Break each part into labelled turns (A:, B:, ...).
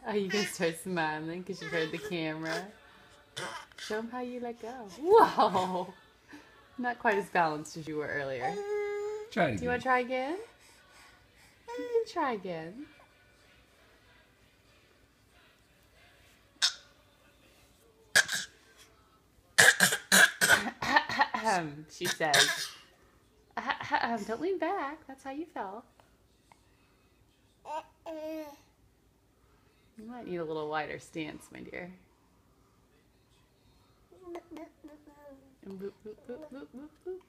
A: Are you gonna start smiling because you heard the camera? Show them how you let go. Whoa! Not quite as balanced as you were earlier.
B: Try it
A: Do you want
B: again.
A: to try again? You can try again. She says, don't lean back. That's how you felt. You might need a little wider stance, my dear. And boop, boop, boop, boop, boop, boop.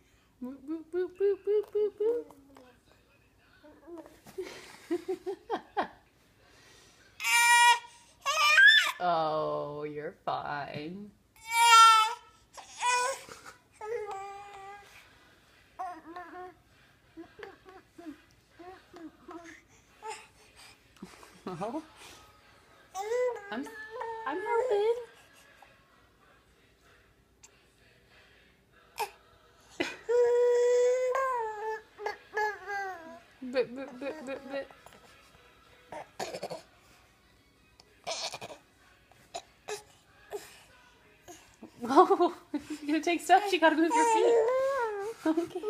A: Boop, boop, boop, boop, boop, boop, boop. Oh, you're fine. Oh, I'm helping. But. Oh, you're gonna take stuff? You gotta move your feet. Okay.